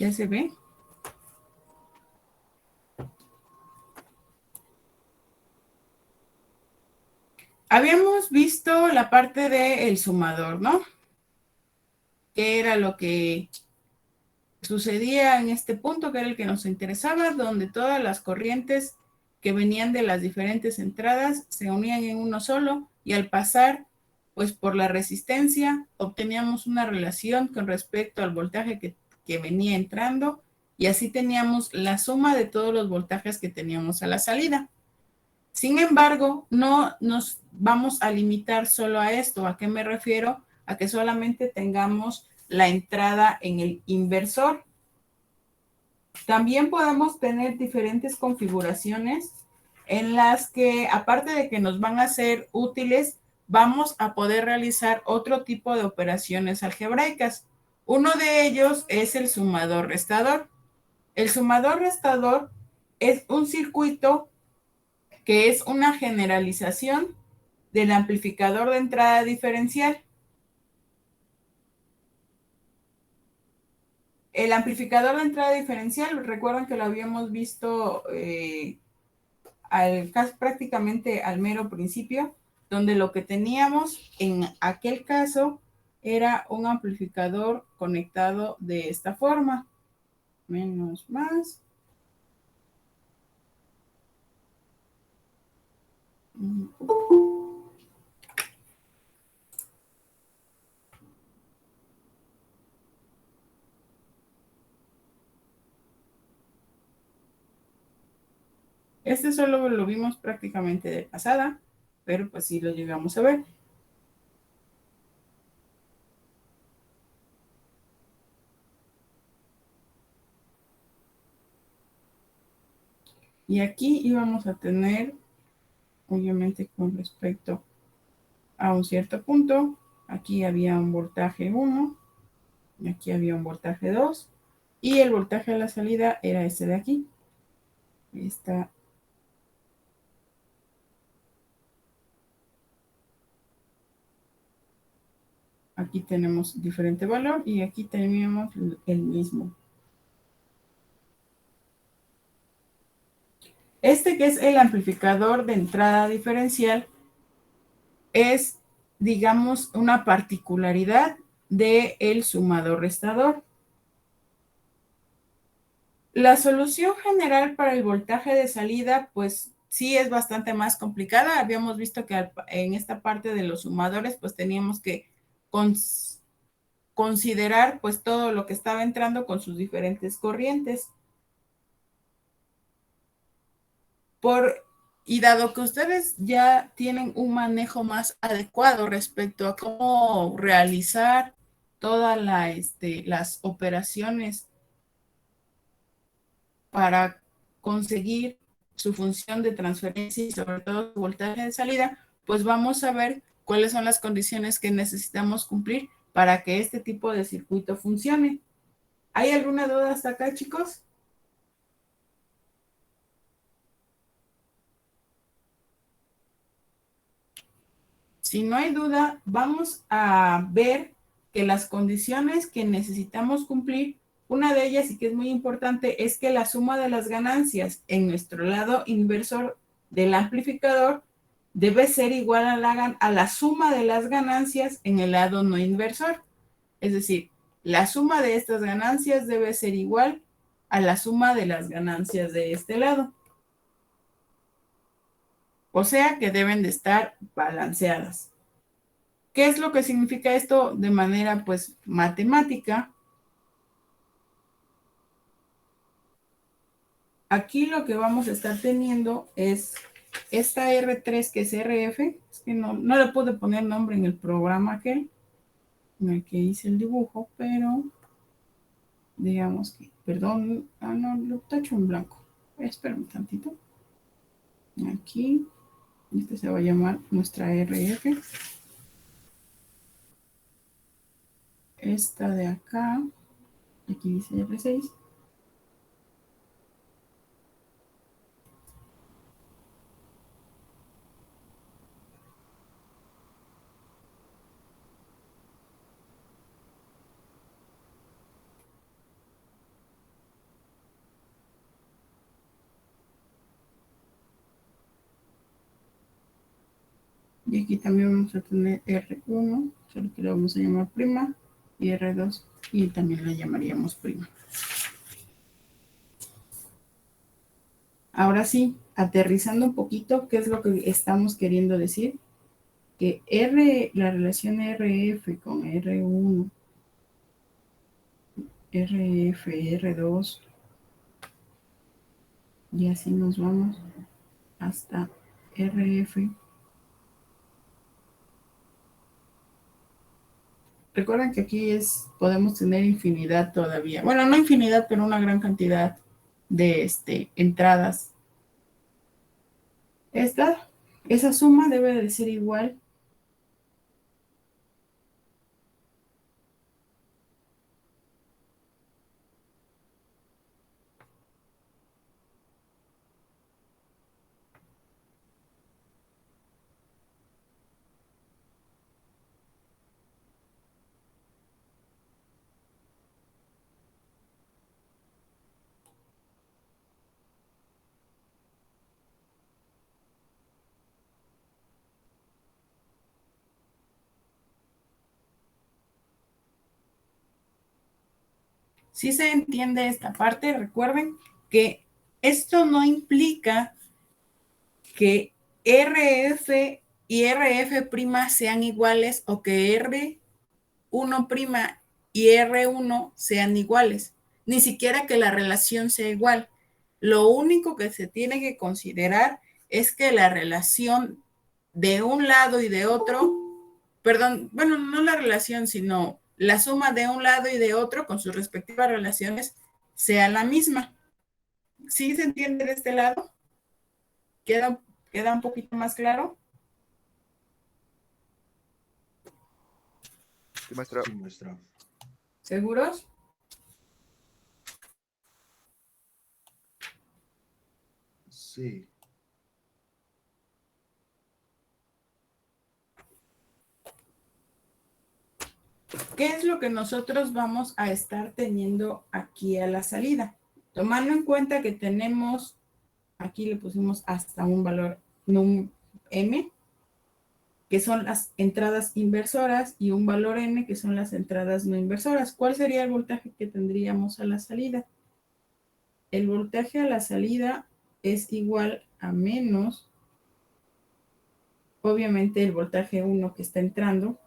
¿Ya se ve? Habíamos visto la parte del sumador, ¿no? ¿Qué era lo que sucedía en este punto, que era el que nos interesaba, donde todas las corrientes que venían de las diferentes entradas se unían en uno solo y al pasar, pues por la resistencia, obteníamos una relación con respecto al voltaje que venía entrando y así teníamos la suma de todos los voltajes que teníamos a la salida. Sin embargo, no nos vamos a limitar solo a esto. ¿A qué me refiero? A que solamente tengamos la entrada en el inversor. También podemos tener diferentes configuraciones en las que, aparte de que nos van a ser útiles, vamos a poder realizar otro tipo de operaciones algebraicas. Uno de ellos es el sumador-restador. El sumador-restador es un circuito que es una generalización del amplificador de entrada diferencial. El amplificador de entrada diferencial, recuerdan que lo habíamos visto prácticamente al mero principio, donde lo que teníamos en aquel caso era un amplificador conectado de esta forma, menos más. Este solo lo vimos prácticamente de pasada, pero pues sí lo llegamos a ver. Y aquí íbamos a tener, obviamente con respecto a un cierto punto, aquí había un voltaje 1, y aquí había un voltaje 2, y el voltaje de la salida era este de aquí. Esta aquí tenemos diferente valor y aquí tenemos el mismo. Este que es el amplificador de entrada diferencial es, digamos, una particularidad del sumador-restador. La solución general para el voltaje de salida, pues sí es bastante más complicada. Habíamos visto que en esta parte de los sumadores, pues teníamos que considerar pues todo lo que estaba entrando con sus diferentes corrientes. Y dado que ustedes ya tienen un manejo más adecuado respecto a cómo realizar todas las operaciones para conseguir su función de transferencia y sobre todo su voltaje de salida, pues vamos a ver cuáles son las condiciones que necesitamos cumplir para que este tipo de circuito funcione. ¿Hay alguna duda hasta acá, chicos? Si no hay duda, vamos a ver que las condiciones que necesitamos cumplir, una de ellas y que es muy importante, es que la suma de las ganancias en nuestro lado inversor del amplificador debe ser igual a la suma de las ganancias en el lado no inversor. Es decir, la suma de estas ganancias debe ser igual a la suma de las ganancias de este lado. O sea que deben de estar balanceadas. ¿Qué es lo que significa esto de manera pues matemática? Aquí lo que vamos a estar teniendo es esta R3 que es RF, es que no le pude poner nombre en el programa aquel en el que hice el dibujo, pero digamos que, perdón, no, lo tacho en blanco. Espera un tantito. Aquí, este se va a llamar nuestra RF. Esta de acá, aquí dice R6. Y aquí también vamos a tener R1, solo que le vamos a llamar prima, y R2, y también la llamaríamos prima. Ahora sí, aterrizando un poquito, ¿qué es lo que estamos queriendo decir? Que la relación RF con R1, RF, R2, y así nos vamos hasta RF. Recuerden que aquí podemos tener infinidad todavía. Bueno, no infinidad, pero una gran cantidad de entradas. Esa suma debe de ser igual si se entiende esta parte. Recuerden que esto no implica que RF y RF' sean iguales o que R1' y R1 sean iguales, ni siquiera que la relación sea igual. Lo único que se tiene que considerar es que la relación de un lado y de otro, perdón, bueno, no la relación, sino la suma de un lado y de otro con sus respectivas relaciones sea la misma. ¿Sí se entiende de este lado? ¿Queda un poquito más claro? Sí, maestra. Sí, maestra. ¿Seguros? Sí. ¿Qué es lo que nosotros vamos a estar teniendo aquí a la salida? Tomando en cuenta que tenemos, aquí le pusimos hasta un valor M, que son las entradas inversoras, y un valor N, que son las entradas no inversoras. ¿Cuál sería el voltaje que tendríamos a la salida? El voltaje a la salida es igual a menos, obviamente, el voltaje 1 que está entrando.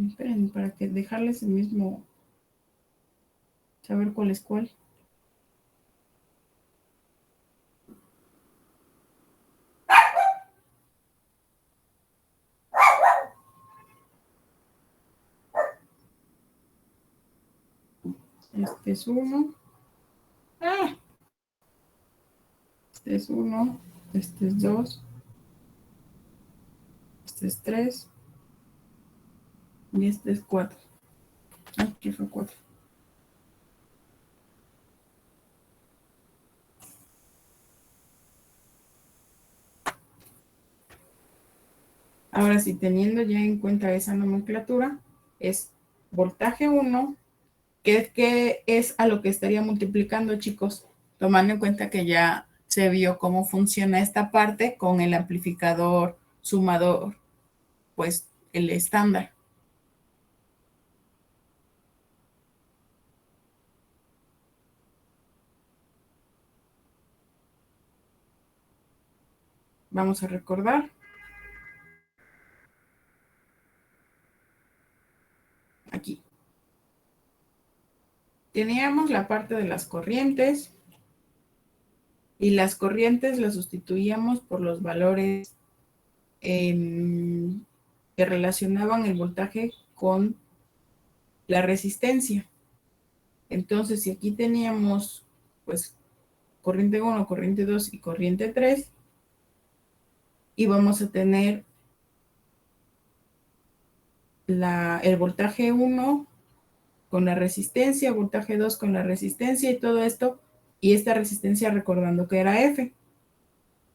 Esperen, para que dejarles el mismo, saber cuál es cuál. Este es 1. Este es 1. Este es 2. Este es 3. Y este es 4. Aquí fue 4. Ahora sí, teniendo ya en cuenta esa nomenclatura, es voltaje 1, que es a lo que estaría multiplicando, chicos, tomando en cuenta que ya se vio cómo funciona esta parte con el amplificador sumador, pues el estándar. Vamos a recordar. Aquí. Teníamos la parte de las corrientes, y las corrientes las sustituíamos por los valores que relacionaban el voltaje con la resistencia. Entonces, si aquí teníamos, pues, corriente 1, corriente 2 y corriente 3, íbamos a tener el voltaje 1 con la resistencia, voltaje 2 con la resistencia y todo esto, y esta resistencia recordando que era F.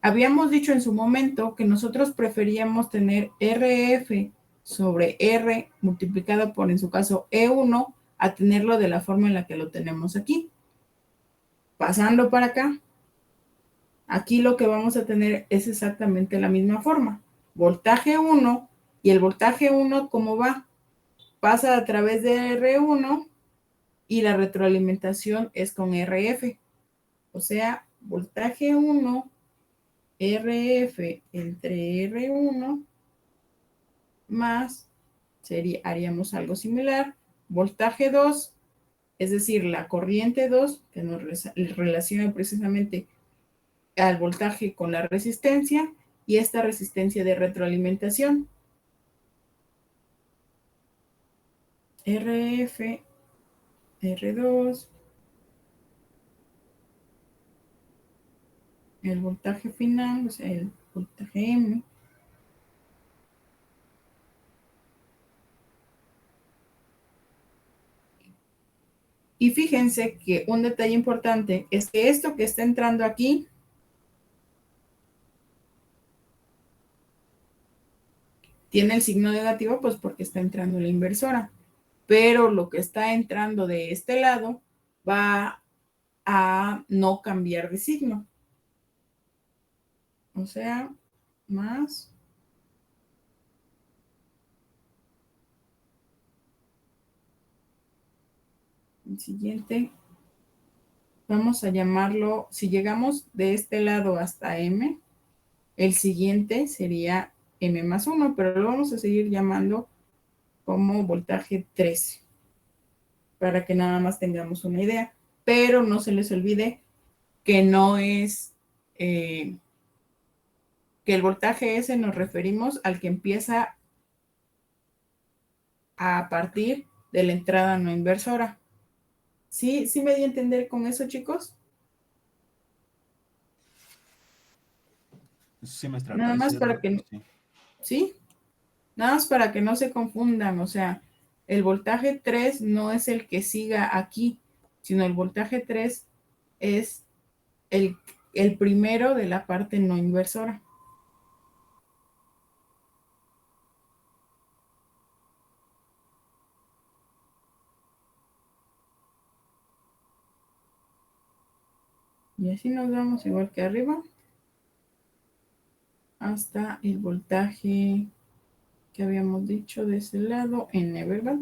Habíamos dicho en su momento que nosotros preferíamos tener RF sobre R multiplicado por, en su caso, E1, a tenerlo de la forma en la que lo tenemos aquí. Pasando para acá, aquí lo que vamos a tener es exactamente la misma forma. Voltaje 1, y el voltaje 1, ¿cómo va? Pasa a través de R1 y la retroalimentación es con RF. O sea, voltaje 1, RF entre R1 más, haríamos algo similar, voltaje 2, es decir, la corriente 2, que nos relaciona precisamente al voltaje con la resistencia, y esta resistencia de retroalimentación. RF, R2, el voltaje final, o sea, el voltaje M. Y fíjense que un detalle importante es que esto que está entrando aquí tiene el signo negativo, pues porque está entrando la inversora. Pero lo que está entrando de este lado va a no cambiar de signo. O sea, más el siguiente, vamos a llamarlo, si llegamos de este lado hasta M, el siguiente sería M más 1, pero lo vamos a seguir llamando como voltaje 3, para que nada más tengamos una idea. Pero no se les olvide que no es, que el voltaje S nos referimos al que empieza a partir de la entrada no inversora. ¿Sí? ¿Sí me di a entender con eso, chicos? Sí, maestra, al Nada más parecer, para que, sí. ¿sí? Nada más para que no se confundan, o sea, el voltaje 3 no es el que siga aquí, sino el voltaje 3 es el, el primero de la parte no inversora. Y así nos vamos igual que arriba, hasta el voltaje que habíamos dicho de ese lado, N, ¿verdad?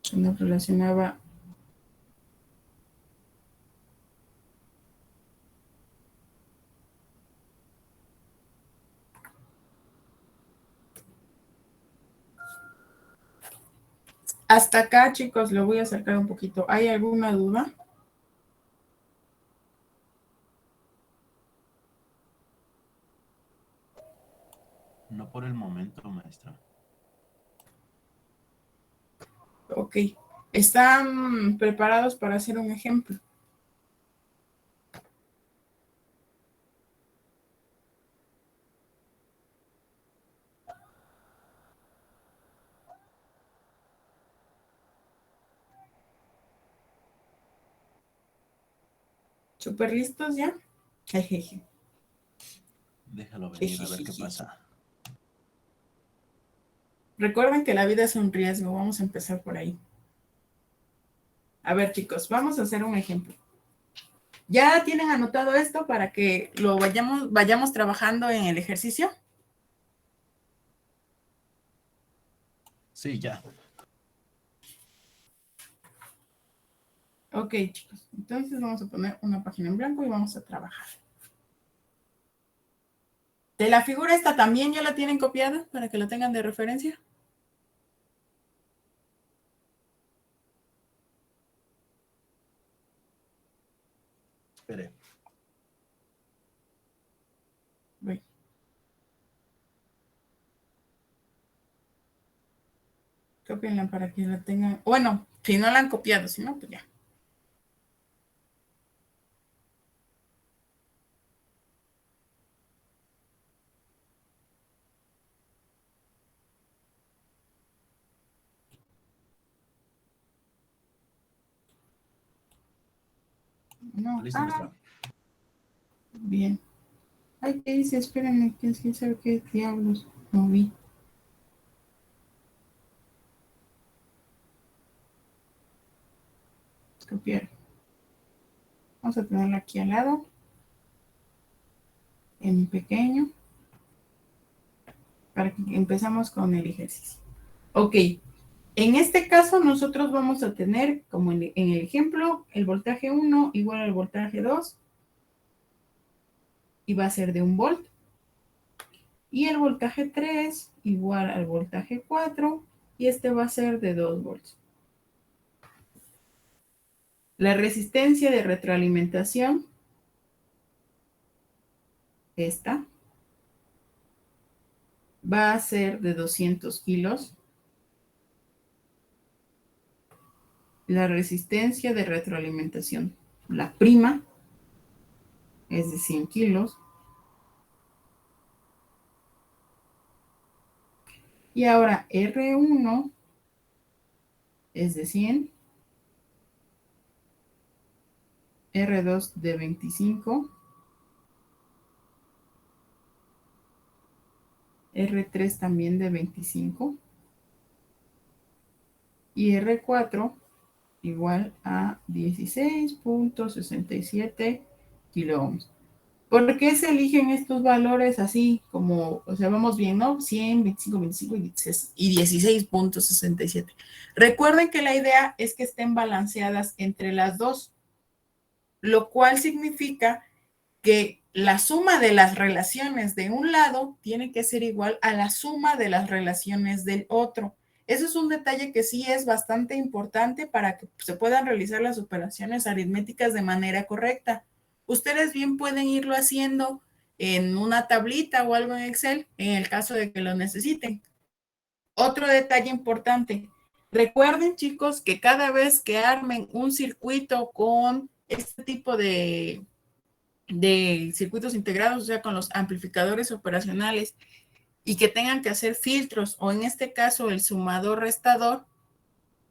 Se nos relacionaba. Hasta acá, chicos, lo voy a sacar un poquito. ¿Hay alguna duda? No por el momento, maestra. Ok. ¿Están preparados para hacer un ejemplo? ¿Súper listos ya? Jejeje. Déjalo venir a ver qué Jejeje. pasa. Recuerden que la vida es un riesgo. Vamos a empezar por ahí. A ver, chicos, vamos a hacer un ejemplo. ¿Ya tienen anotado esto para que lo vayamos trabajando en el ejercicio? Sí, ya. Ok, chicos. Entonces vamos a poner una página en blanco y vamos a trabajar. De la figura esta también ya la tienen copiada para que la tengan de referencia. Espere. Voy. Copienla para que la tengan. Bueno, si no la han copiado, si no, pues ya. No. Listo, Ah, maestra. bien. Ay, ¿qué dice? Espérenme, quién sabe qué diablos moví. Copiar. Vamos a tenerlo aquí al lado, en pequeño, para que empezamos con el ejercicio. Ok, en este caso nosotros vamos a tener, como en el ejemplo, el voltaje 1 igual al voltaje 2 y va a ser de 1 volt. Y el voltaje 3 igual al voltaje 4 y este va a ser de 2 volts. La resistencia de retroalimentación, esta, va a ser de 200 kilos. La resistencia de retroalimentación, la prima, es de 100 kilos. Y ahora R1 es de 100, R2 de 25, R3 también de 25 y R4 igual a 16.67 kilo ohms. ¿Por qué se eligen estos valores así como, o sea, vamos bien, ¿no? 100, 25, 25 y 16.67. Recuerden que la idea es que estén balanceadas entre las dos, lo cual significa que la suma de las relaciones de un lado tiene que ser igual a la suma de las relaciones del otro. Eso es un detalle que sí es bastante importante para que se puedan realizar las operaciones aritméticas de manera correcta. Ustedes bien pueden irlo haciendo en una tablita o algo en Excel en el caso de que lo necesiten. Otro detalle importante. Recuerden, chicos, que cada vez que armen un circuito con este tipo de circuitos integrados, o sea, con los amplificadores operacionales y que tengan que hacer filtros o en este caso el sumador restador,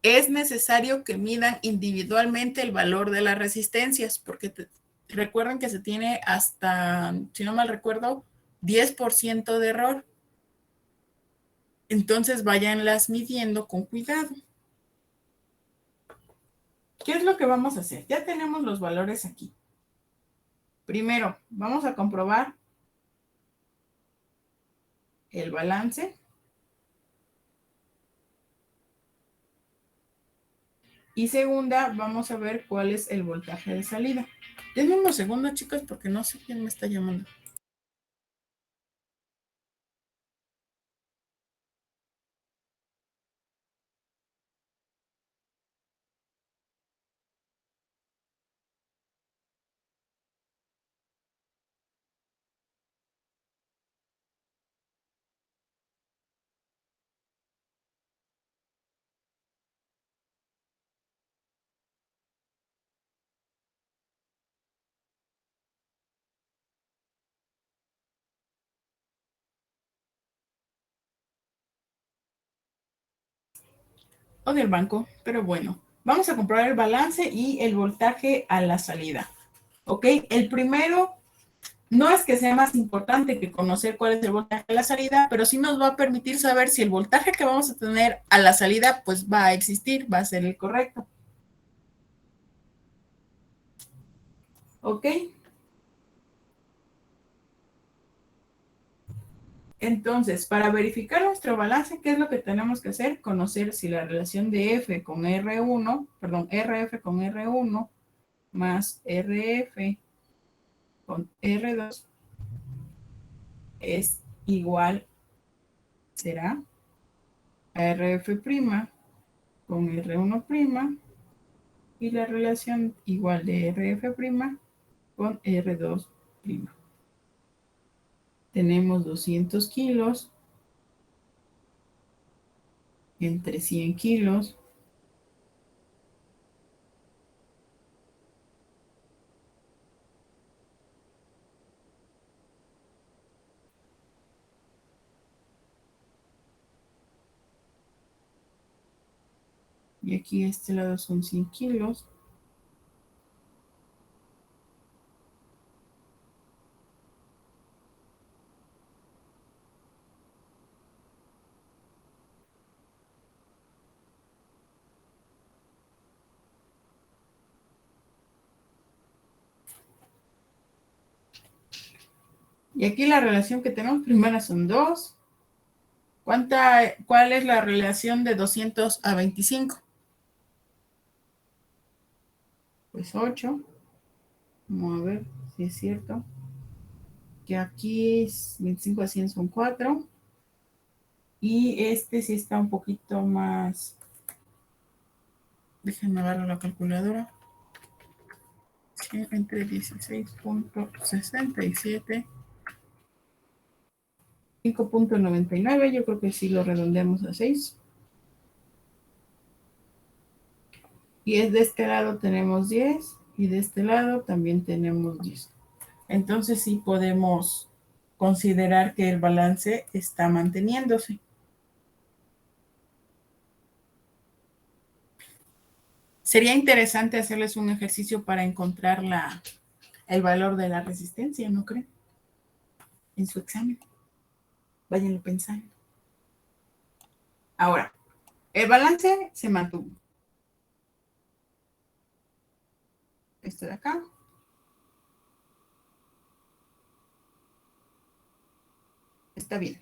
es necesario que midan individualmente el valor de las resistencias, porque recuerden que se tiene hasta, si no mal recuerdo, 10% de error. Entonces váyanlas midiendo con cuidado. ¿Qué es lo que vamos a hacer? Ya tenemos los valores aquí. Primero, vamos a comprobar el balance. Y segunda, vamos a ver cuál es el voltaje de salida. Denme unos segundos, chicos, porque no sé quién me está llamando. O del banco, pero bueno. Vamos a comprobar el balance y el voltaje a la salida. ¿Ok? El primero no es que sea más importante que conocer cuál es el voltaje a la salida, pero sí nos va a permitir saber si el voltaje que vamos a tener a la salida pues va a existir, va a ser el correcto. ¿Ok? Entonces, para verificar nuestro balance, ¿qué es lo que tenemos que hacer? Conocer si la relación de F con R1, perdón, RF con R1 más RF con R2 es igual, será a RF' con R1' y la relación igual de RF' con R2'. Tenemos 200 kilos entre 100 kilos. Y aquí este lado son 100 kilos. Y aquí la relación que tenemos primera son 2. ¿Cuál es la relación de 200 a 25? Pues 8. Vamos a ver si es cierto. Que aquí 25 a 100 son 4. Y este sí está un poquito más. Déjenme agarrar la calculadora. Sí, entre 16.67. 5.99. Yo creo que sí lo redondeamos a 6. Y es de este lado tenemos 10 y de este lado también tenemos 10. Entonces sí podemos considerar que el balance está manteniéndose. Sería interesante hacerles un ejercicio para encontrar el valor de la resistencia, ¿no creen? En su examen. Váyanlo pensando. Ahora, el balance se mantuvo. Este de acá. Está bien.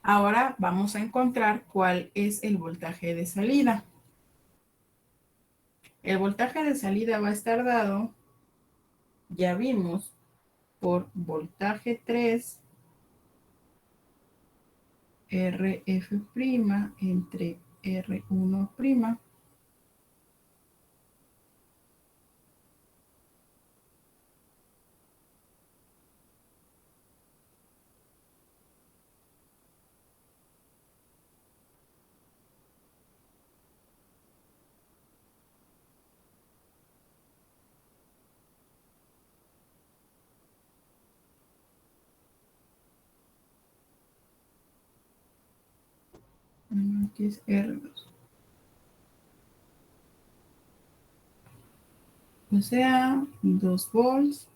Ahora vamos a encontrar cuál es el voltaje de salida. El voltaje de salida va a estar dado, ya vimos, por voltaje 3 RF' entre R1'. Aquí es R2. O sea, 2 volts.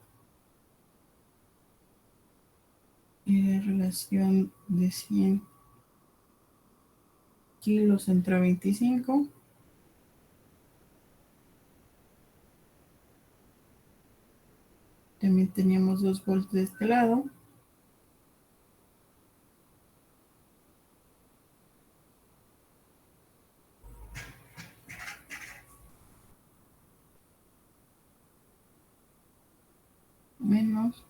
Relación de 100 kilos entre 25. También teníamos 2 volts de este lado. Menos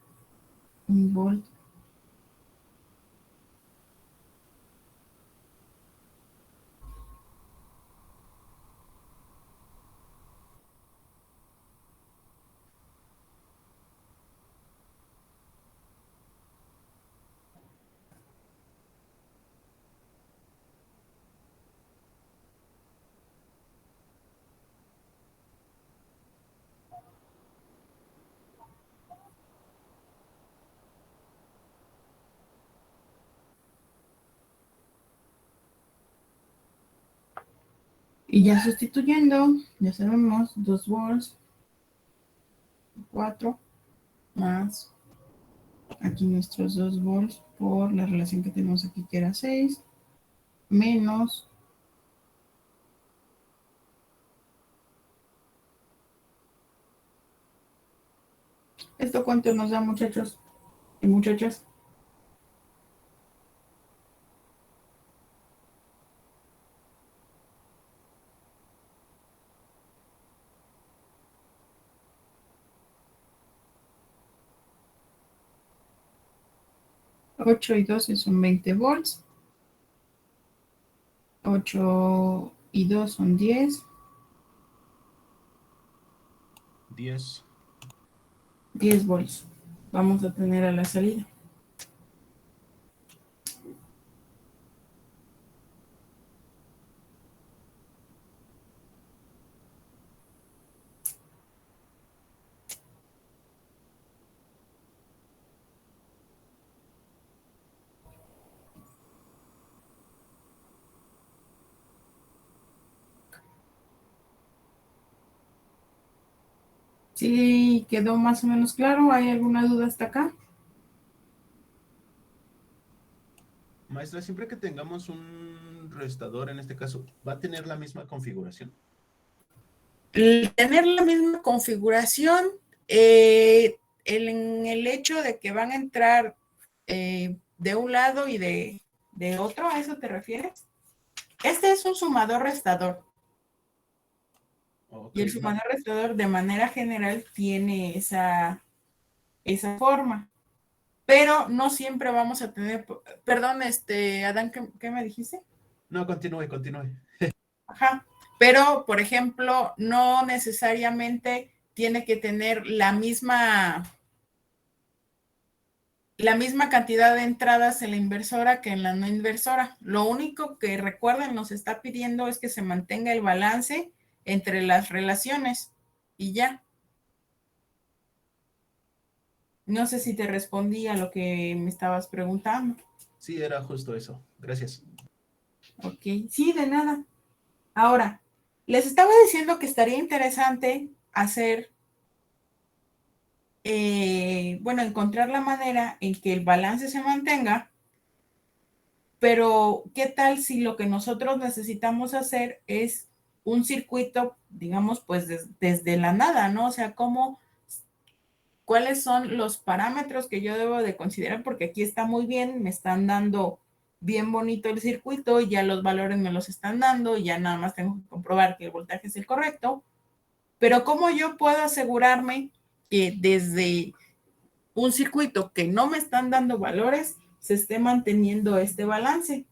1 volt. Y ya sustituyendo, ya sabemos, 2 volts, 4 más aquí nuestros 2 volts por la relación que tenemos aquí que era 6, menos ¿esto cuánto nos da, muchachos y muchachas? 8 y 12 son 20 volts. 8 y 2 son 10. 10. 10 volts vamos a tener a la salida. ¿Sí quedó más o menos claro? ¿Hay alguna duda hasta acá? Maestra, siempre que tengamos un restador, en este caso, ¿va a tener la misma configuración? Tener la misma configuración, eh, en el hecho de que van a entrar de un lado y de otro, ¿a eso te refieres? Este es un sumador-restador. Ok, Y el sumador-restador de manera general tiene esa forma. Pero no siempre vamos a tener, perdón, Adán, ¿qué me dijiste? no, continúe. Ajá. Pero, por ejemplo, no necesariamente tiene que tener la misma cantidad de entradas en la inversora que en la no inversora. Lo único que recuerden nos está pidiendo es que se mantenga el balance entre las relaciones y ya. No sé si te respondí a lo que me estabas preguntando. Sí, era justo eso. Gracias. Ok, sí, de nada. Ahora, les estaba diciendo que estaría interesante hacer, bueno, encontrar la manera en que el balance se mantenga, pero ¿qué tal si lo que nosotros necesitamos hacer es un circuito, digamos, pues desde la nada, ¿no? O sea, cuáles son los parámetros que yo debo de considerar, porque aquí está muy bien, me están dando bien bonito el circuito, ya los valores me los están dando, ya nada más tengo que comprobar que el voltaje es el correcto, pero ¿cómo yo puedo asegurarme que desde un circuito que no me están dando valores se esté manteniendo este balance?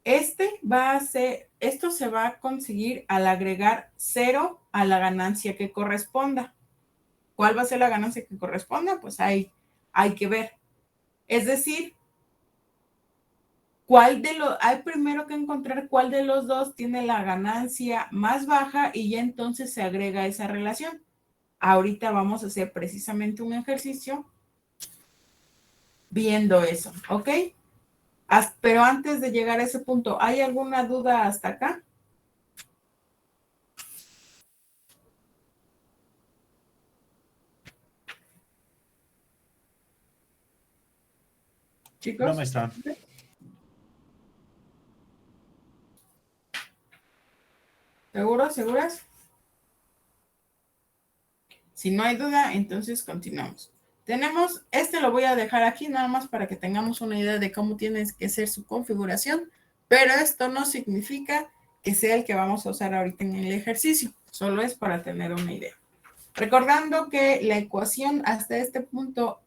Esto se va a conseguir al agregar 0 a la ganancia que corresponda. ¿Cuál va a ser la ganancia que corresponda? Pues hay que ver. Es decir, hay primero que encontrar cuál de los dos tiene la ganancia más baja y ya entonces se agrega esa relación. Ahorita vamos a hacer precisamente un ejercicio viendo eso, ¿ok? Pero antes de llegar a ese punto, ¿hay alguna duda hasta acá? No, Chicos, maestra. ¿seguros? ¿Seguras? Si no hay duda, entonces continuamos. Lo voy a dejar aquí nada más para que tengamos una idea de cómo tiene que ser su configuración, pero esto no significa que sea el que vamos a usar ahorita en el ejercicio, solo es para tener una idea. Recordando que la ecuación hasta este punto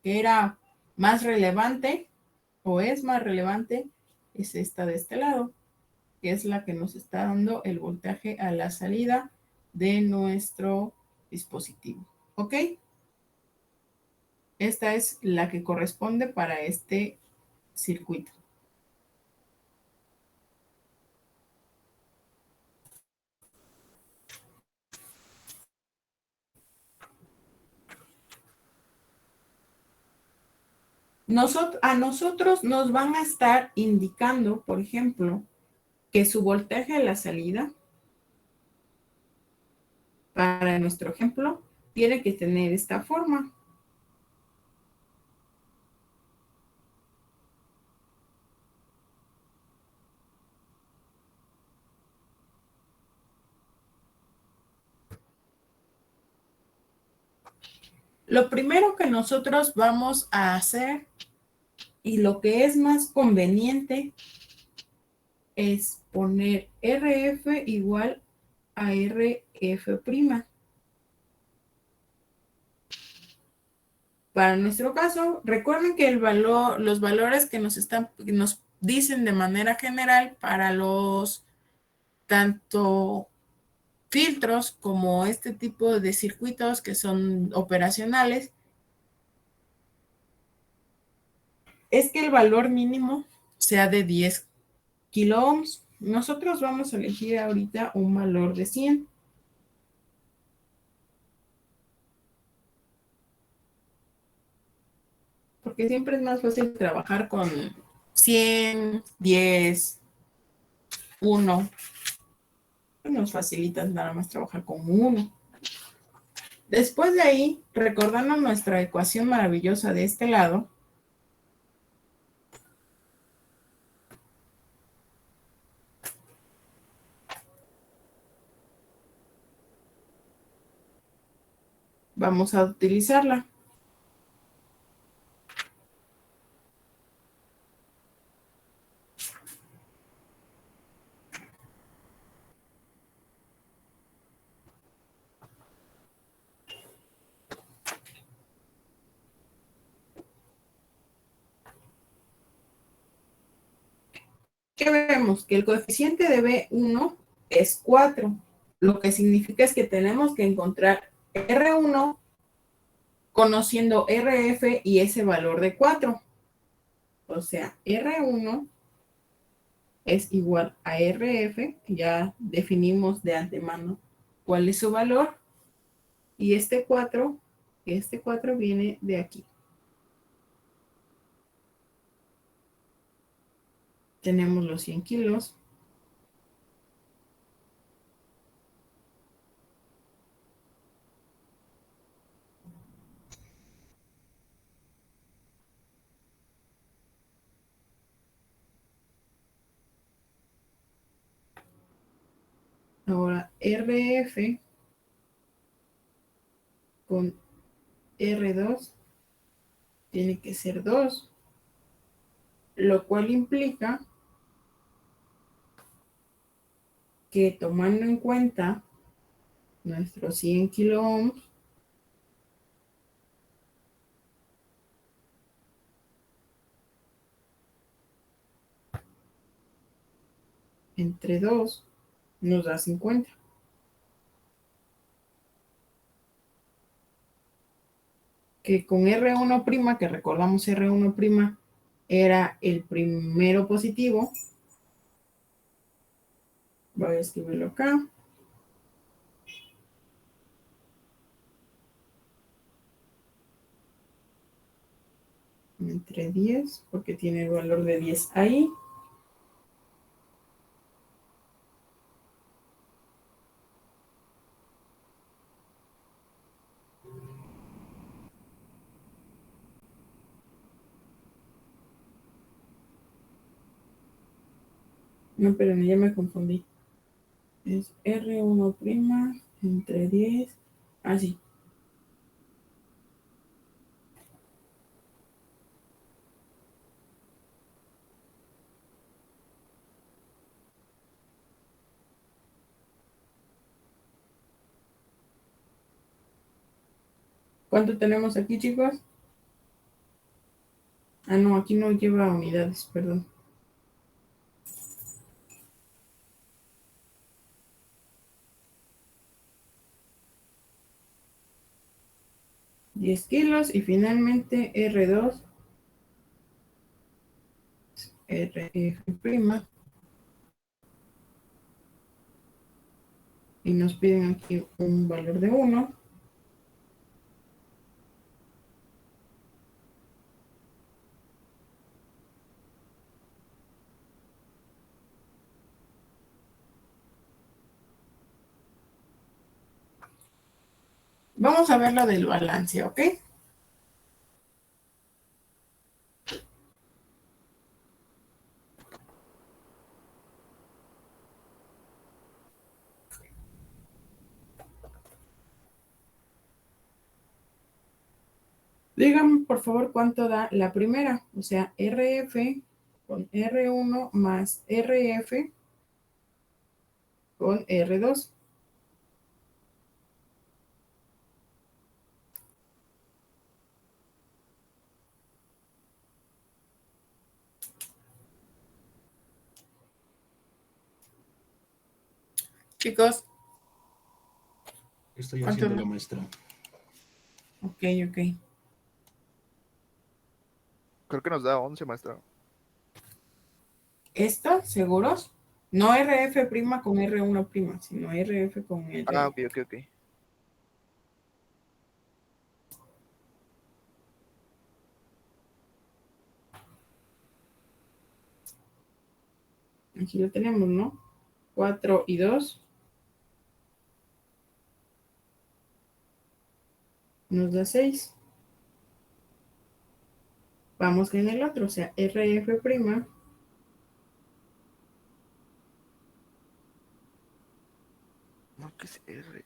que era más relevante o es más relevante es esta de este lado, que es la que nos está dando el voltaje a la salida de nuestro dispositivo. ¿Ok? Esta es la que corresponde para este circuito. A nosotros nos van a estar indicando, por ejemplo, que su voltaje a la salida, para nuestro ejemplo, tiene que tener esta forma. Lo primero que nosotros vamos a hacer y lo que es más conveniente es poner RF igual a RF'. Para nuestro caso, recuerden que los valores que nos dicen de manera general para los tanto filtros como este tipo de circuitos que son operacionales, es que el valor mínimo sea de 10 kilo ohms. Nosotros vamos a elegir ahorita un valor de 100. Porque siempre es más fácil trabajar con 100, 10, 1. Nos facilita nada más trabajar con 1. Después de ahí, recordando nuestra ecuación maravillosa de este lado, Vamos a utilizarla. ¿Qué vemos? Que el coeficiente de B1 es 4, lo que significa es que tenemos que encontrar R1 conociendo RF y ese valor de 4. O sea, R1 es igual a RF, ya definimos de antemano cuál es su valor, y este 4 viene de aquí. Tenemos los 100 kilos. Ahora, RF con R2 tiene que ser 2, lo cual implica que tomando en cuenta nuestros 100 kilo ohms, entre 2 nos da 50. Que con R1', que recordamos R1' era el primero positivo, voy a escribirlo acá, entre 10, porque tiene el valor de 10 ahí. No, pero ya me confundí. Es R1' entre 10, así. ¿Cuánto tenemos aquí, chicos? Ah, no, aquí no lleva unidades, perdón. 10 kilos y finalmente R2, RF', y nos piden aquí un valor de 1. Vamos a ver lo del balance, ¿ok? Díganme, por favor, cuánto da la primera, o sea, RF con R1 más RF con R2. Chicos, Estoy ¿cuánto haciendo da? la maestra. Ok, ok. Creo que nos da 11, maestra. ¿Esto, seguros? No RF' con R1', sino RF con Ah, R. ok, ok, ok. Aquí lo tenemos, ¿no? 4 y 2 nos da 6. Vamos con el otro, o sea, RF'. No, que es R,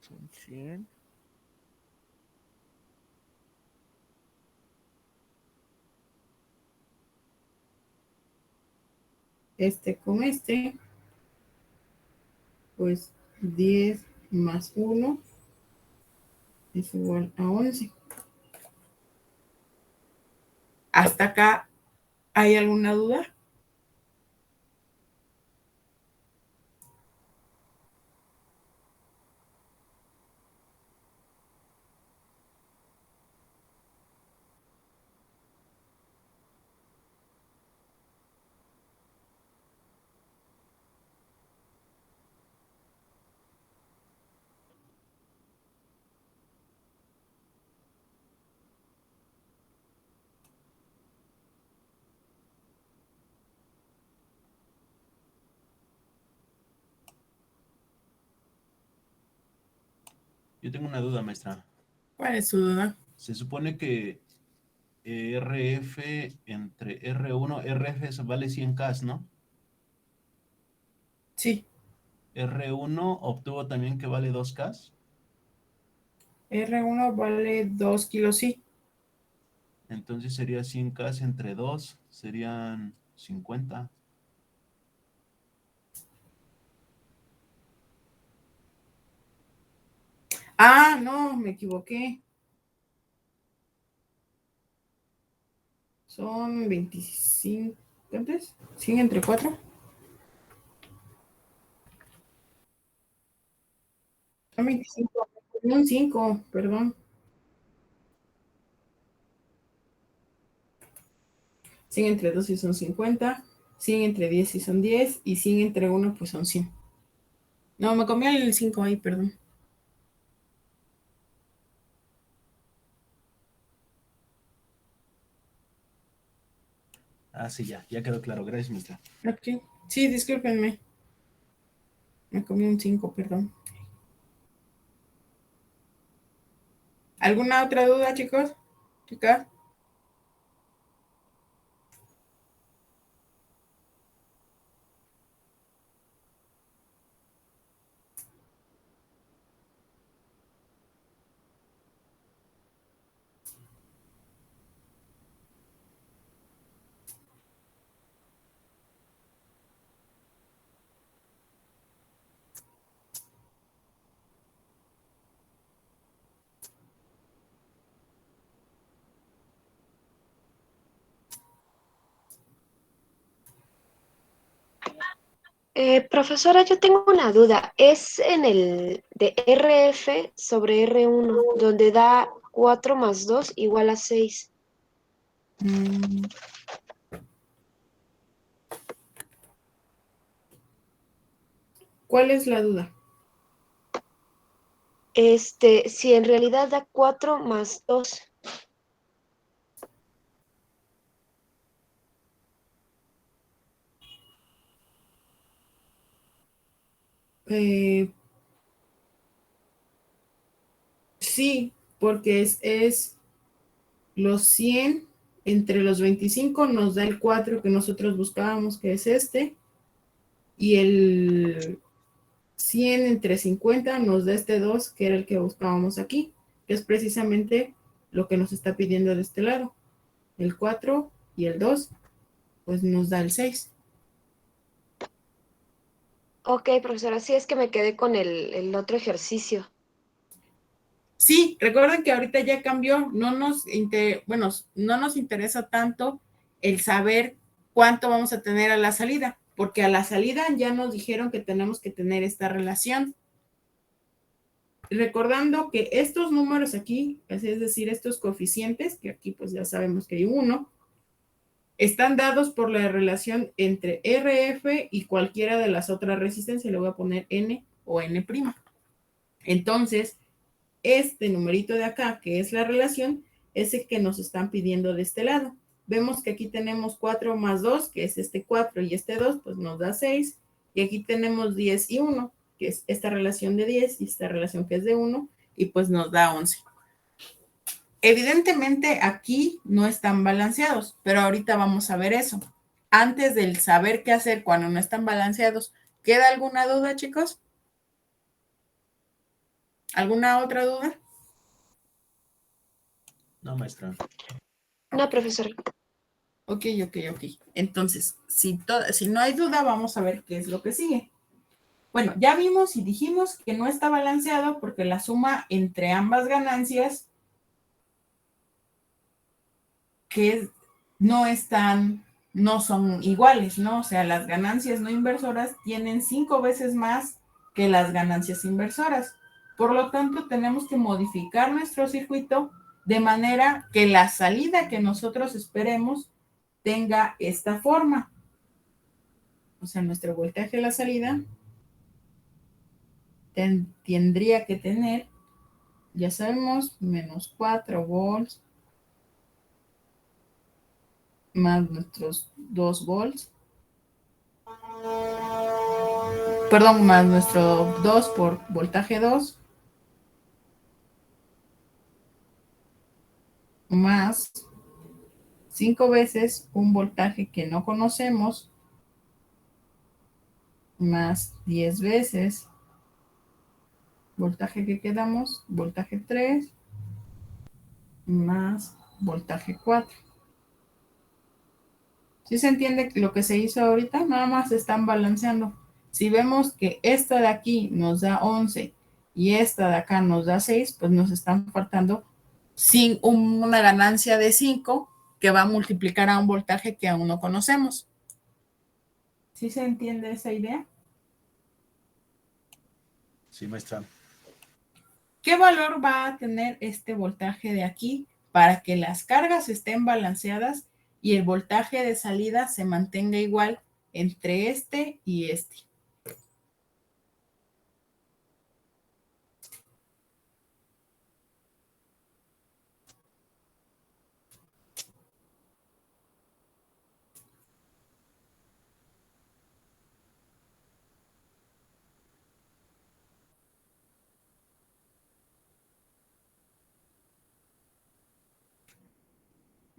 son 100. este con este, pues 10 más 1 es igual a 11. ¿Hasta acá hay alguna duda? Yo tengo una duda, maestra. ¿Cuál es su duda? Se supone que RF entre R1, RF eso vale 100K, ¿no? Sí, R1 obtuvo también que vale 2K. R1 vale 2 kilos, sí. Entonces sería 100K entre 2, serían 50. Ah, no, me equivoqué. Son 25. ¿Cuántos? ¿100 entre 4? Son 25. Un 5, perdón. 100 entre 2 sí son 50. 100 entre 10 sí son 10. Y 100 entre 1 pues son 100. No, me comí el 5 ahí, perdón. Ah, sí, ya quedó claro. Gracias, maestra. Ok. Sí, discúlpenme. Me comí un 5, perdón. ¿Alguna otra duda, chicos? ¿Chicas? Profesora, yo tengo una duda. Es en el de RF sobre R1, donde da 4 más 2 igual a 6. Mm, ¿Cuál es la duda? Si en realidad da 4 más 2. Eh, sí, porque es los 100 entre los 25 nos da el 4 que nosotros buscábamos, que es este. Y el 100 entre 50 nos da este 2, que era el que buscábamos aquí, que es precisamente lo que nos está pidiendo de este lado. El 4 y el 2, pues nos da el 6. Ok, profesora, sí es que me quedé con el otro ejercicio. Sí, recuerden que ahorita ya cambió, bueno, no nos interesa tanto el saber cuánto vamos a tener a la salida, porque a la salida ya nos dijeron que tenemos que tener esta relación. Recordando que estos números aquí, es decir, estos coeficientes, que aquí pues ya sabemos que hay uno, están dados por la relación entre RF y cualquiera de las otras resistencias. Le voy a poner N o N'. Entonces, este numerito de acá, que es la relación, es el que nos están pidiendo de este lado. Vemos que aquí tenemos 4 más 2, que es este 4 y este 2, pues nos da 6. Y aquí tenemos 10 y 1, que es esta relación de 10 y esta relación que es de 1, y pues nos da 11. Evidentemente aquí no están balanceados, pero ahorita vamos a ver eso. Antes del saber qué hacer cuando no están balanceados, ¿queda alguna duda, chicos? ¿Alguna otra duda? No, maestra. No, profesora. Ok. Entonces, si no hay duda, vamos a ver qué es lo que sigue. Bueno, ya vimos y dijimos que no está balanceado porque la suma entre ambas ganancias que no son iguales, ¿no? O sea, las ganancias no inversoras tienen 5 veces más que las ganancias inversoras. Por lo tanto, tenemos que modificar nuestro circuito de manera que la salida que nosotros esperemos tenga esta forma. O sea, nuestro voltaje de la salida tendría que tener, ya sabemos, menos 4 volts más nuestros 2 volts. Perdón, más nuestro 2 por voltaje 2, más 5 veces un voltaje que no conocemos, más 10 veces voltaje que quedamos, voltaje 3, más voltaje 4. ¿Sí se entiende lo que se hizo ahorita? Nada más están balanceando. Si vemos que esta de aquí nos da 11 y esta de acá nos da 6, pues nos están faltando una ganancia de 5 que va a multiplicar a un voltaje que aún no conocemos. ¿Sí se entiende esa idea? Sí, maestra. ¿Qué valor va a tener este voltaje de aquí para que las cargas estén balanceadas y el voltaje de salida se mantenga igual entre este y este?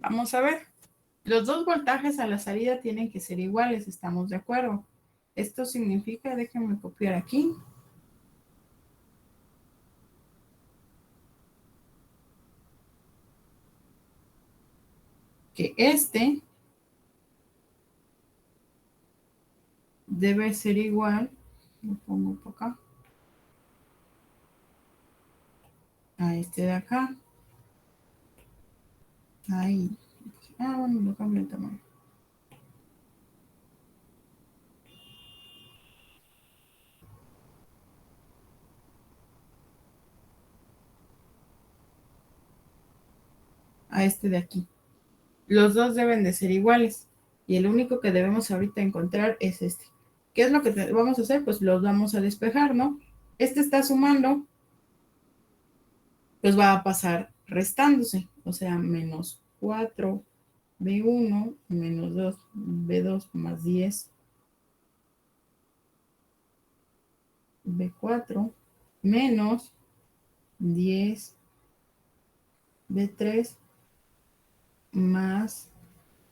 Vamos a ver. Los dos voltajes a la salida tienen que ser iguales, estamos de acuerdo. Esto significa, déjenme copiar aquí. Que este debe ser igual, lo pongo por acá, a este de acá. Ahí. Bueno, lo cambio de tamaño. A este de aquí. Los dos deben de ser iguales. Y el único que debemos ahorita encontrar es este. ¿Qué es lo que vamos a hacer? Pues los vamos a despejar, ¿no? Este está sumando, pues va a pasar restándose. O sea, menos 4B1 menos 2B2 más 10B4 menos 10B3 más,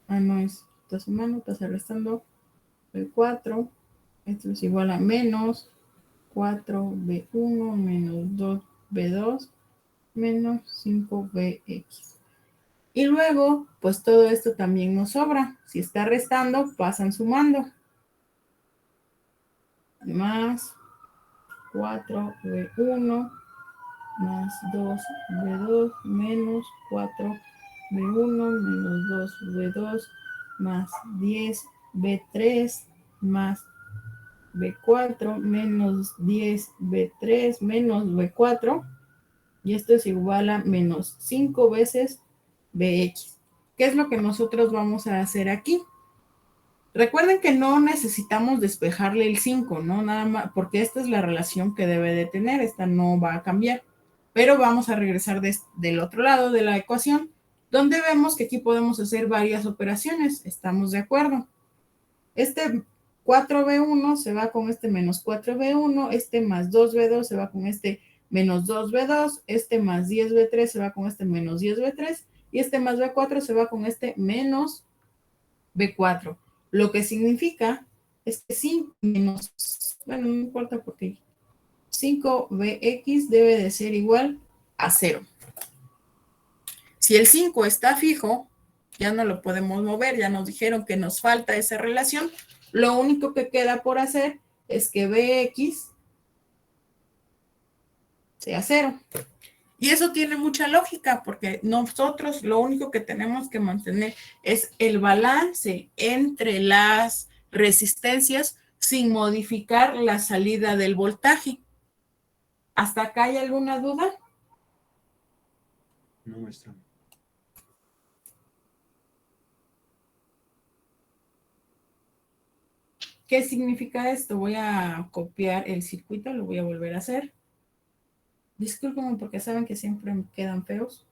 no está sumando, está restando B4, esto es igual a menos 4B1 menos 2B2 menos 5BX. Y luego, pues todo esto también nos sobra. Si está restando, pasan sumando. Más 4B1 más 2B2 menos 4B1 menos 2B2 más 10B3 más B4 menos 10B3 menos B4, y esto es igual a menos 5 veces BX. ¿Qué es lo que nosotros vamos a hacer aquí? Recuerden que no necesitamos despejarle el 5, ¿no? Nada más, porque esta es la relación que debe de tener, esta no va a cambiar. Pero vamos a regresar del otro lado de la ecuación, donde vemos que aquí podemos hacer varias operaciones. ¿Estamos de acuerdo? Este 4B1 se va con este menos 4B1, este más 2B2 se va con este menos 2B2, este más 10B3 se va con este menos 10B3, y este más B4 se va con este menos B4. Lo que significa es que 5 menos, bueno, no importa porque 5BX debe de ser igual a 0. Si el 5 está fijo, ya no lo podemos mover, ya nos dijeron que nos falta esa relación. Lo único que queda por hacer es que Bx sea 0. Y eso tiene mucha lógica porque nosotros lo único que tenemos que mantener es el balance entre las resistencias sin modificar la salida del voltaje. ¿Hasta acá hay alguna duda? No, maestra. ¿Qué significa esto? Voy a copiar el circuito, lo voy a volver a hacer. Discúlpenme porque saben que siempre me quedan feos.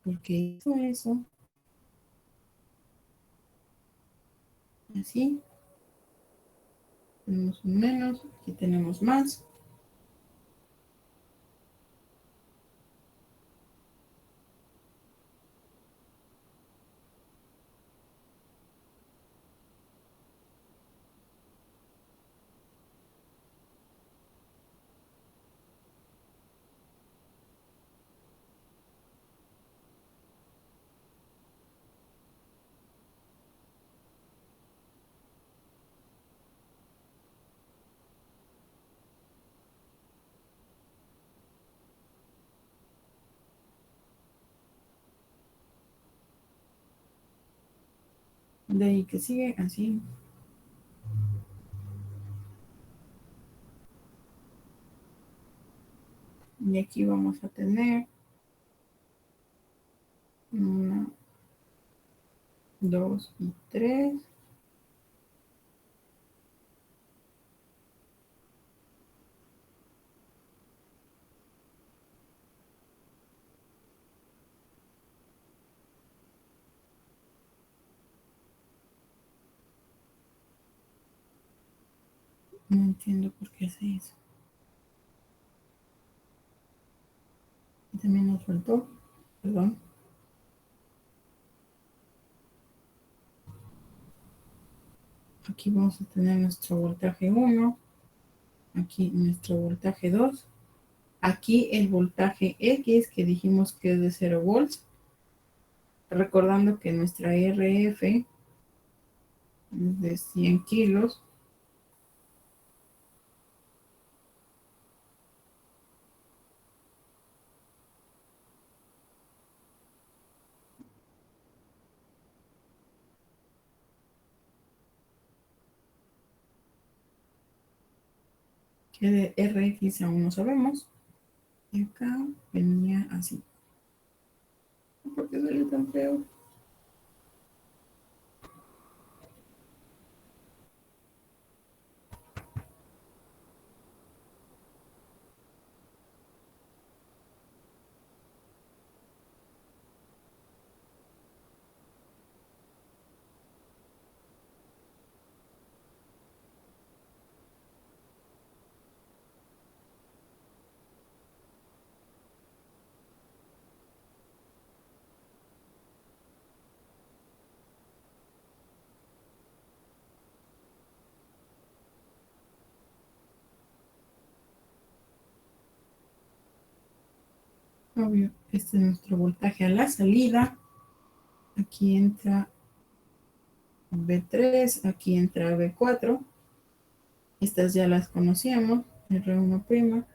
Porque hizo eso. Así. Tenemos un menos, aquí tenemos más. De ahí que sigue así. Y aquí vamos a tener 1, 2 y 3. No entiendo por qué hace eso. Y también nos faltó, perdón. Aquí vamos a tener nuestro voltaje 1. Aquí nuestro voltaje 2. Aquí el voltaje X que dijimos que es de 0 volts. Recordando que nuestra RF es de 100 kilos. Que de RX aún no sabemos. Y acá venía así. ¿Por qué salió tan feo? Obvio, este es nuestro voltaje a la salida. Aquí entra B3, aquí entra B4. Estas ya las conocíamos. R1'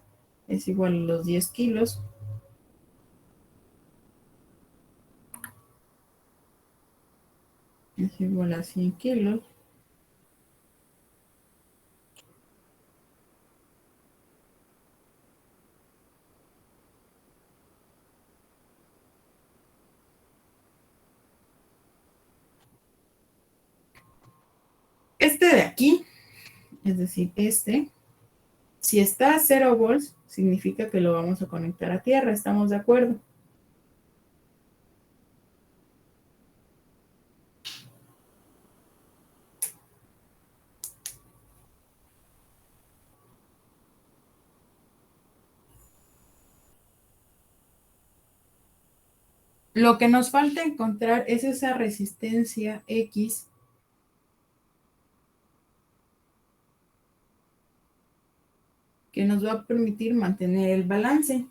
es igual a los 10 kilos. Es igual a 100 kilos. Este de aquí, es decir, este, si está a 0 volts, significa que lo vamos a conectar a tierra. ¿Estamos de acuerdo? Lo que nos falta encontrar es esa resistencia X que nos va a permitir mantener el balance.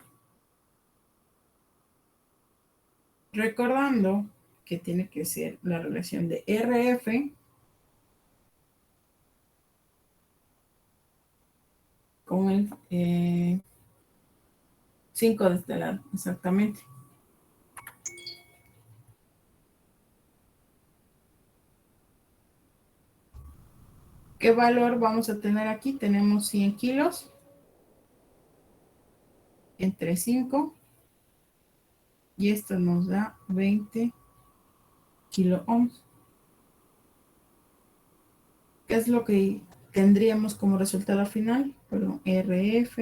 Recordando que tiene que ser la relación de RF con el 5 de este lado, exactamente. ¿Qué valor vamos a tener aquí? Tenemos 100 kilos entre 5 y esto nos da 20 kilo ohms. ¿Qué es lo que tendríamos como resultado final? Perdón, RF,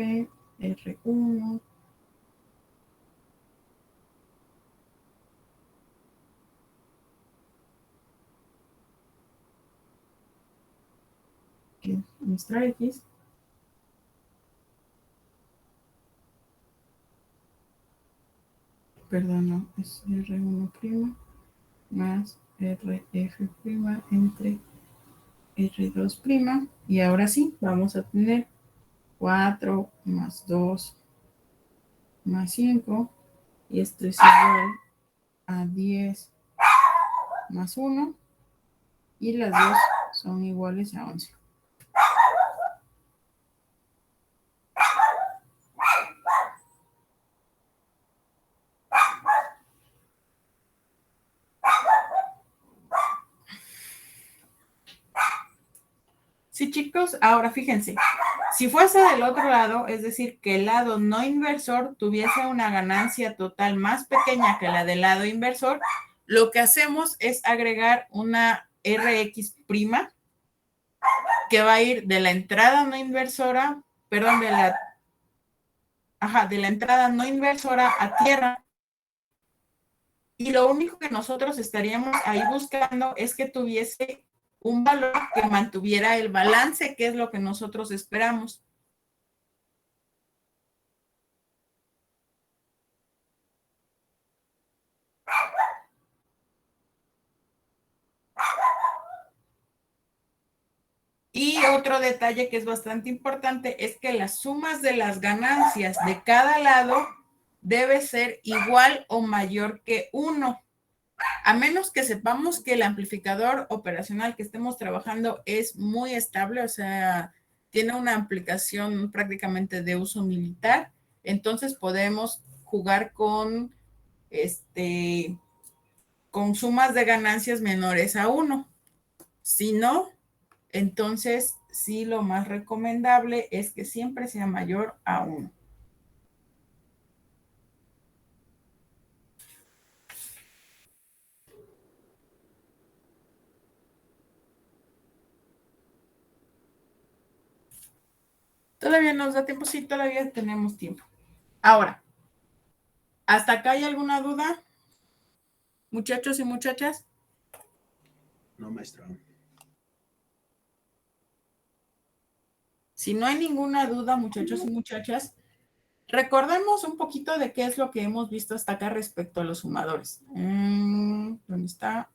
R1. ¿Qué es nuestra X? Perdón, no, es R1' más RF' entre R2'. Y ahora sí, vamos a tener 4 más 2 más 5. Y esto es igual a 10 más 1. Y las dos son iguales a 11. Sí, chicos, ahora fíjense, si fuese del otro lado, es decir, que el lado no inversor tuviese una ganancia total más pequeña que la del lado inversor, lo que hacemos es agregar una Rx' que va a ir de la entrada no inversora, perdón, de la entrada no inversora a tierra. Y lo único que nosotros estaríamos ahí buscando es que tuviese un valor que mantuviera el balance, que es lo que nosotros esperamos. Y otro detalle que es bastante importante es que las sumas de las ganancias de cada lado debe ser igual o mayor que 1. A menos que sepamos que el amplificador operacional que estemos trabajando es muy estable, o sea, tiene una aplicación prácticamente de uso militar, entonces podemos jugar con sumas de ganancias menores a 1. Si no, entonces sí, lo más recomendable es que siempre sea mayor a 1. Todavía nos da tiempo, sí, todavía tenemos tiempo. Ahora, ¿hasta acá hay alguna duda? Muchachos y muchachas. No, maestra. Si no hay ninguna duda, muchachos y muchachas, recordemos un poquito de qué es lo que hemos visto hasta acá respecto a los sumadores. ¿Dónde está?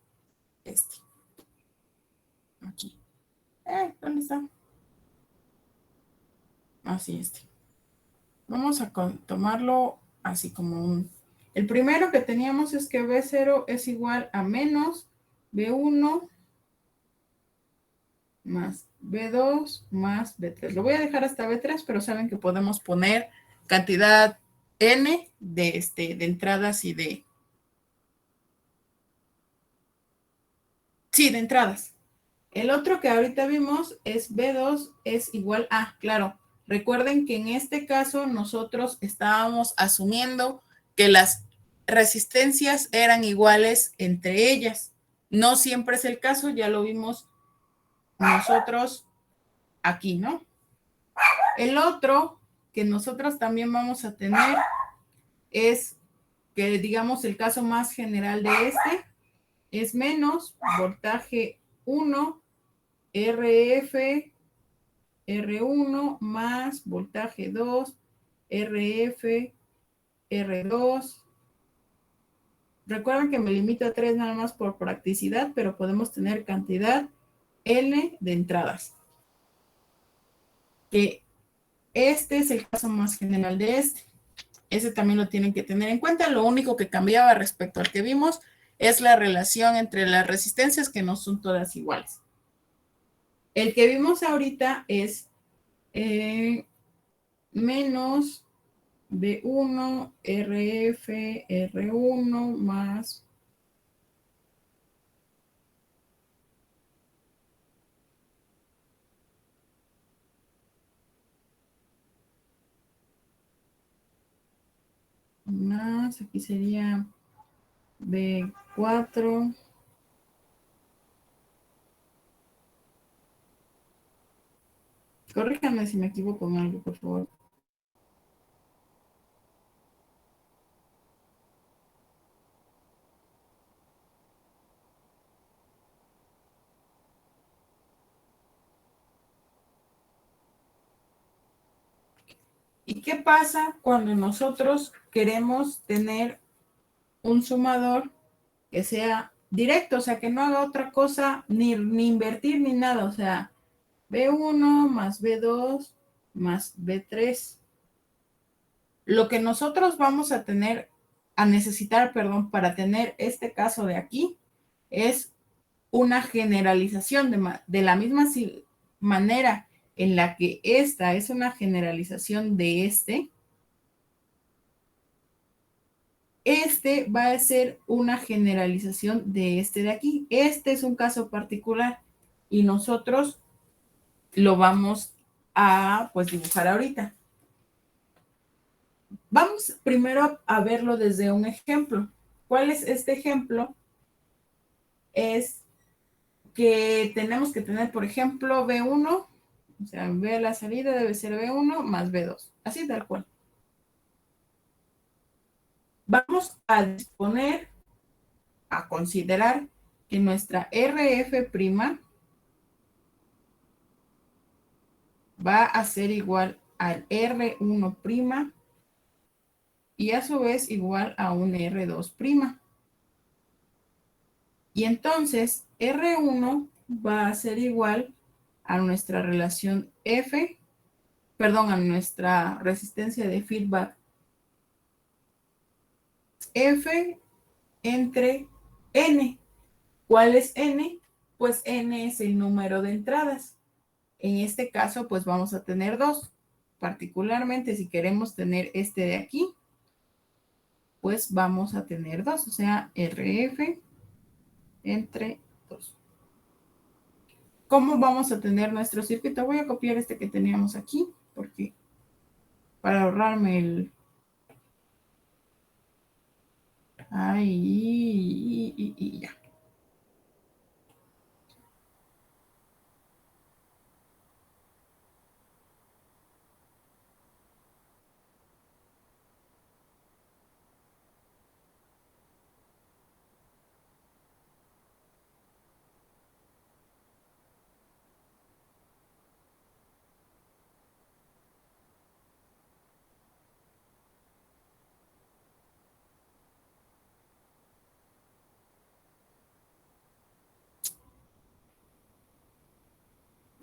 Aquí. ¿Dónde está? Así, Vamos a tomarlo así como un... El primero que teníamos es que B0 es igual a menos B1 más B2 más B3. Lo voy a dejar hasta B3, pero saben que podemos poner cantidad N de entradas y de... Sí, de entradas. El otro que ahorita vimos es B2 es igual a, claro, recuerden que en este caso nosotros estábamos asumiendo que las resistencias eran iguales entre ellas. No siempre es el caso, ya lo vimos nosotros aquí, ¿no? El otro que nosotros también vamos a tener es que, digamos, el caso más general de es menos voltaje 1 RF R1 más voltaje 2 RF R2. Recuerden que me limito a 3 nada más por practicidad, pero podemos tener cantidad N de entradas. Que este es el caso más general de Ese también lo tienen que tener en cuenta. Lo único que cambiaba respecto al que vimos es la relación entre las resistencias, que no son todas iguales. El que vimos ahorita es menos B1 RF R1 más aquí sería B4 corríjame si me equivoco en algo, por favor. ¿Y qué pasa cuando nosotros queremos tener un sumador que sea directo, o sea, que no haga otra cosa, ni invertir ni nada, o sea, B1 más B2 más B3? Lo que nosotros vamos a necesitar, perdón, para tener este caso de aquí, es una generalización de la misma manera en la que esta es una generalización de este va a ser una generalización de este de aquí. Este es un caso particular y nosotros lo vamos a pues dibujar ahorita. Vamos primero a verlo desde un ejemplo. ¿Cuál es este ejemplo? Es que tenemos que tener, por ejemplo, B1, o sea, B a la salida debe ser B1 más B2, así tal cual. Vamos a disponer, a considerar que nuestra RF' va a ser igual al R1' y a su vez igual a un R2'. Y entonces R1 va a ser igual a nuestra relación F, perdón, a nuestra resistencia de feedback F entre N. ¿Cuál es N? Pues N es el número de entradas. En este caso, pues vamos a tener dos. Particularmente, si queremos tener este de aquí, pues vamos a tener dos, o sea, RF entre 2. ¿Cómo vamos a tener nuestro circuito? Voy a copiar este que teníamos aquí, porque para ahorrarme el... Ahí, y ya.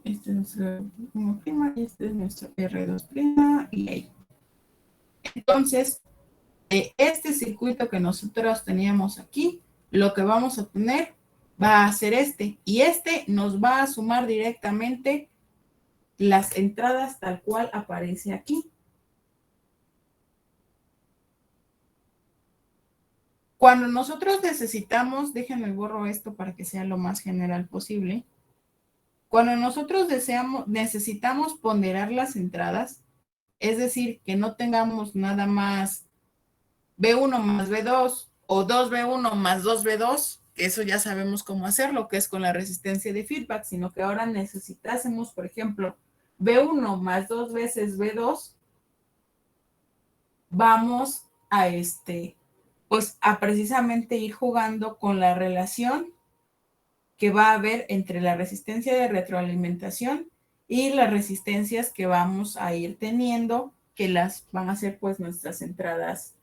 Este es nuestro R1' y este es nuestro R2' y ahí. Entonces, este circuito que nosotros teníamos aquí, lo que vamos a tener va a ser este. Y este nos va a sumar directamente las entradas tal cual aparece aquí. Cuando nosotros necesitamos, déjenme borro esto para que sea lo más general posible. Cuando nosotros necesitamos ponderar las entradas, es decir, que no tengamos nada más B1 más B2 o 2B1 más 2B2, eso ya sabemos cómo hacerlo, que es con la resistencia de feedback, sino que ahora necesitásemos, por ejemplo, B1 más 2 veces B2, vamos a pues a precisamente ir jugando con la relación que va a haber entre la resistencia de retroalimentación y las resistencias que vamos a ir teniendo, que las van a ser pues nuestras entradas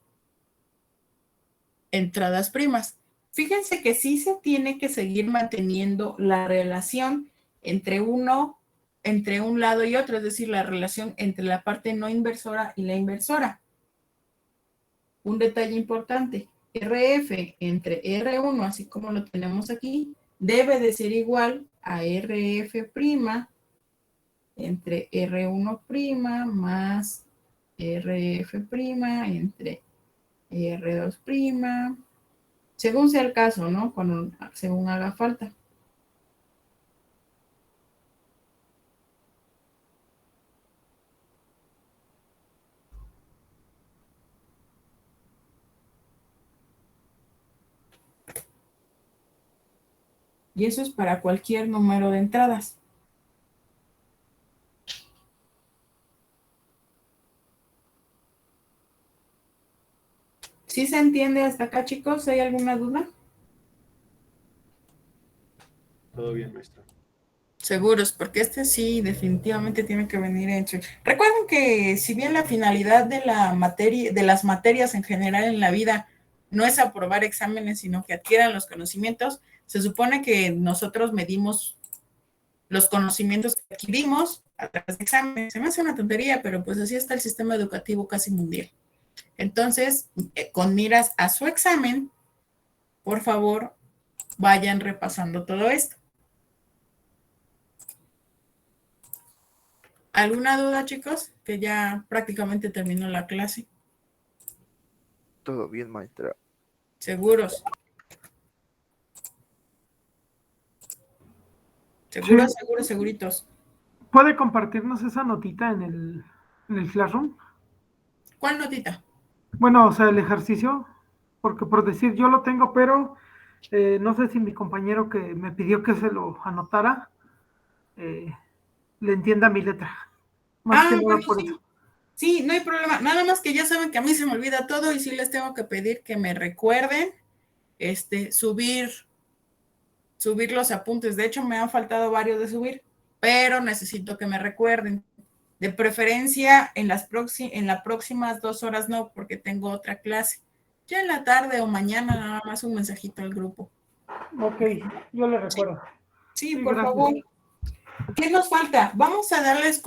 primas. Fíjense que sí se tiene que seguir manteniendo la relación entre un lado y otro, es decir, la relación entre la parte no inversora y la inversora. un detalle importante, RF entre R1, así como lo tenemos aquí, debe de ser igual a RF' entre R1' más RF' entre R2', según sea el caso, ¿no? Según haga falta. Y eso es para cualquier número de entradas. ¿Sí se entiende hasta acá, chicos? ¿Hay alguna duda? Todo bien, maestra. Seguros, porque este sí definitivamente tiene que venir hecho. Recuerden que si bien la finalidad de la materia, de las materias en general en la vida no es aprobar exámenes, sino que adquieran los conocimientos, se supone que nosotros medimos los conocimientos que adquirimos a través de exámenes. Se me hace una tontería, pero pues así está el sistema educativo casi mundial. Entonces, con miras a su examen, por favor, vayan repasando todo esto. ¿Alguna duda, chicos? Que ya prácticamente terminó la clase. Todo bien, maestra. ¿Seguros? ¿Seguros, Sí. seguros, seguritos? ¿Puede compartirnos esa notita en el Classroom? ¿Cuál notita? Bueno, o sea, el ejercicio, porque por decir yo lo tengo, pero no sé si mi compañero que me pidió que se lo anotara eh, le entienda mi letra. Más que Ah, nada bueno, por eso. sí. Sí, no hay problema. Nada más que ya saben que a mí se me olvida todo y sí les tengo que pedir que me recuerden subir los apuntes. De hecho, me han faltado varios de subir, pero necesito que me recuerden. De preferencia en las próximas 2 horas no, porque tengo otra clase. Ya en la tarde o mañana nada más un mensajito al grupo. Ok, yo le recuerdo. Sí, Sí, por gracias. favor. ¿Qué nos falta? Vamos a darles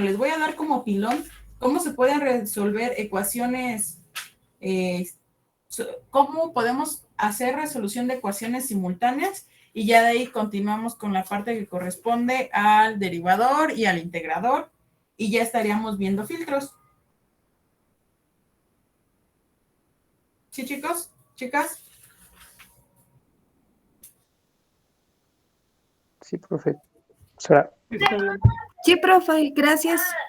les voy a dar como pilón cómo se pueden resolver ecuaciones, cómo podemos hacer resolución de ecuaciones simultáneas y ya de ahí continuamos con la parte que corresponde al derivador y al integrador y ya estaríamos viendo filtros. ¿Sí, chicos? ¿Chicas? Sí, profe. O sea, Está bien. Sí, profe, gracias.